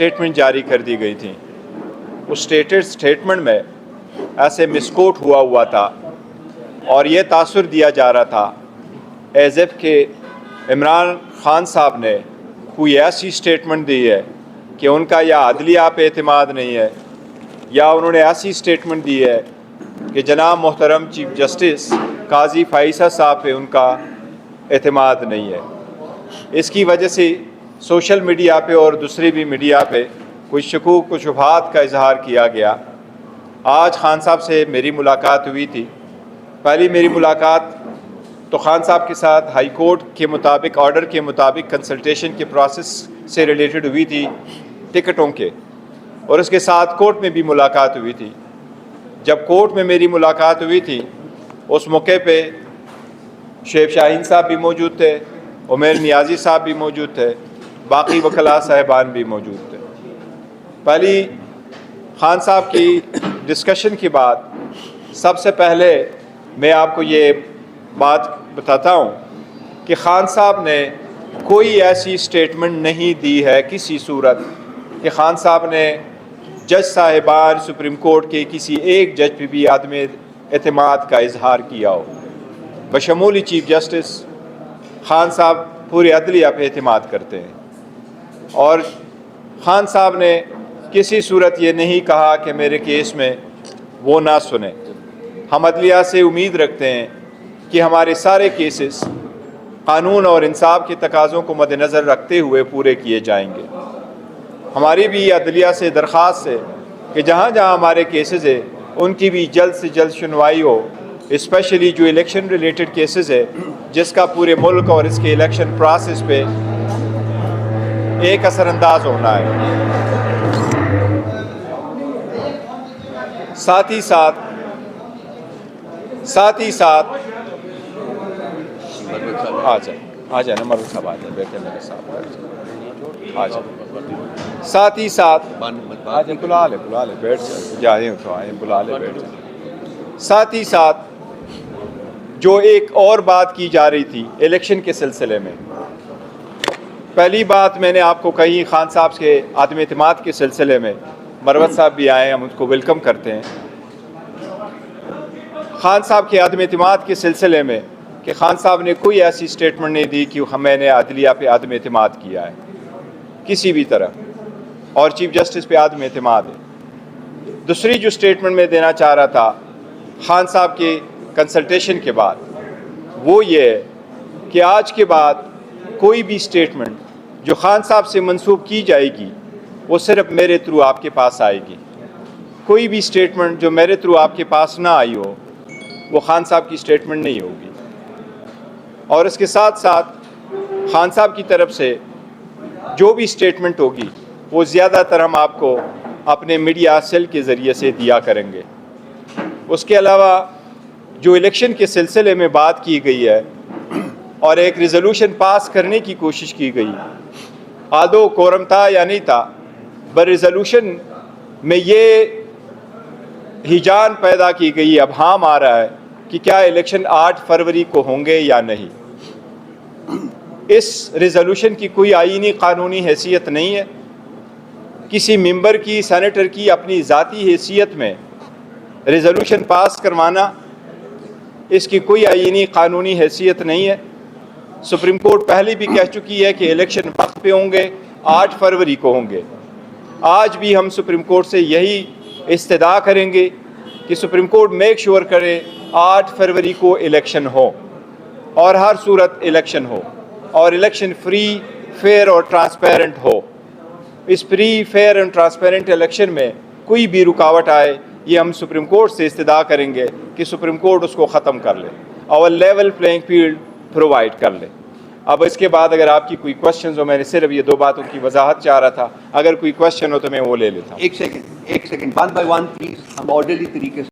Statement जारी कर दी गई थी। उस स्टेटमेंट में ऐसे मिसकोट हुआ था और ये तासुर दिया जा रहा था एज़ इफ़ के इमरान खान साहब ने कोई ऐसी स्टेटमेंट दी है कि उनका या अदलिया पे एतमाद नहीं है, या उन्होंने ऐसी स्टेटमेंट दी है कि जनाब मोहतरम चीफ जस्टिस काजी फ़ाइज़ा साहब पे उनका एतमाद नहीं है। इसकी वजह से सोशल मीडिया पे और दूसरी भी मीडिया पे कुछ शकूक व शुबहात का इजहार किया गया। आज खान साहब से मेरी मुलाकात हुई थी। पहली मेरी मुलाकात तो खान साहब के साथ हाई कोर्ट के मुताबिक, ऑर्डर के मुताबिक कंसल्टेशन के प्रोसेस से रिलेटेड हुई थी टिकटों के, और उसके साथ कोर्ट में भी मुलाकात हुई थी। जब कोर्ट में मेरी मुलाकात हुई थी उस मौके पे शेख शाहीन साहब भी मौजूद थे, उमर नियाज़ी साहब भी मौजूद थे, बाकी वकला साहिबान भी मौजूद थे। पहली खान साहब की डिस्कशन के बाद सबसे पहले मैं आपको ये बात बताता हूँ कि खान साहब ने कोई ऐसी स्टेटमेंट नहीं दी है किसी सूरत कि खान साहब ने जज साहिबान सुप्रीम कोर्ट के किसी एक जज पे भी आदम एतमाद का इजहार किया हो। बशमूल चीफ जस्टिस खान साहब पूरे अदलिया पे एतमाद करते हैं, और खान साहब ने किसी सूरत ये नहीं कहा कि मेरे केस में वो ना सुने। हम अदलिया से उम्मीद रखते हैं कि हमारे सारे केसेस कानून और इंसाफ के तकाज़ों को मद्देनज़र रखते हुए पूरे किए जाएंगे। हमारी भी अदलिया से दरख्वास्त है कि जहाँ जहाँ हमारे केसेस है उनकी भी जल्द से जल्द सुनवाई हो, स्पेशली जो इलेक्शन रिलेटेड केसेस है जिसका पूरे मुल्क और इसके इलेक्शन प्रोसेस पे एक असरअंदाज होना है। साथ ही साथ आ जाए ना मरूद साहब, आ जाए, बैठे मेरे साथ, आ जाए। साथ ही साथ आ जाए, बुला ले बैठ जाए, तो आए बुला ले बैठ जाए। साथ ही साथ जो एक और बात की जा रही थी इलेक्शन के सिलसिले में, पहली बात मैंने आपको कही खान साहब के आदम एतमाद के सिलसिले में, मरवत साहब भी आए, हम उनको वेलकम करते हैं। खान साहब के आदम एतमाद के सिलसिले में कि खान साहब ने कोई ऐसी स्टेटमेंट नहीं दी कि मैंने अदलिया पे आदम एतमाद किया है किसी भी तरह, और चीफ जस्टिस पे आदम एतमाद है। दूसरी जो स्टेटमेंट मैं देना चाह रहा था खान साहब के कंसल्टेशन के बाद, वो ये है कि आज के बाद कोई भी स्टेटमेंट जो खान साहब से मंसूब की जाएगी वो सिर्फ मेरे थ्रू आपके पास आएगी। कोई भी स्टेटमेंट जो मेरे थ्रू आपके पास ना आई हो वो खान साहब की स्टेटमेंट नहीं होगी। और इसके साथ साथ खान साहब की तरफ से जो भी स्टेटमेंट होगी वो ज़्यादातर हम आपको अपने मीडिया सेल के ज़रिए से दिया करेंगे। उसके अलावा जो इलेक्शन के सिलसिले में बात की गई है और एक रिजोल्यूशन पास करने की कोशिश की गई, आदो कोरम था या नहीं था, पर रिजोल्यूशन में ये हिजान पैदा की गई, अब हाँ आ रहा है कि क्या इलेक्शन 8 फरवरी को होंगे या नहीं। इस रिजोल्यूशन की कोई आईनी कानूनी हैसियत नहीं है। किसी मेंबर की, सेनेटर की अपनी ज़ाती हैसियत में रिजोल्यूशन पास करवाना, इसकी कोई आईनी कानूनी हैसियत नहीं है। सुप्रीम कोर्ट पहले भी कह चुकी है कि इलेक्शन वक्त पे होंगे, 8 फरवरी को होंगे। आज भी हम सुप्रीम कोर्ट से यही इस्तदा करेंगे कि सुप्रीम कोर्ट मेक श्योर करे 8 फरवरी को इलेक्शन हो, और हर सूरत इलेक्शन हो, और इलेक्शन फ्री, फेयर और ट्रांसपेरेंट हो। इस free, fair and transparent election में कोई भी रुकावट आए, ये हम सुप्रीम कोर्ट से इस्तदा करेंगे कि सुप्रीम कोर्ट उसको ख़त्म कर ले और लेवल प्लेइंग फील्ड प्रोवाइड कर ले। अब इसके बाद अगर आपकी कोई क्वेश्चन हो, मैंने सिर्फ ये 2 बातों की वजाहत चाह रहा था, अगर कोई क्वेश्चन हो तो मैं वो ले लेता हूँ। एक सेकंड, 1 बाय 1 प्लीज, हम ऑर्डरली तरीके से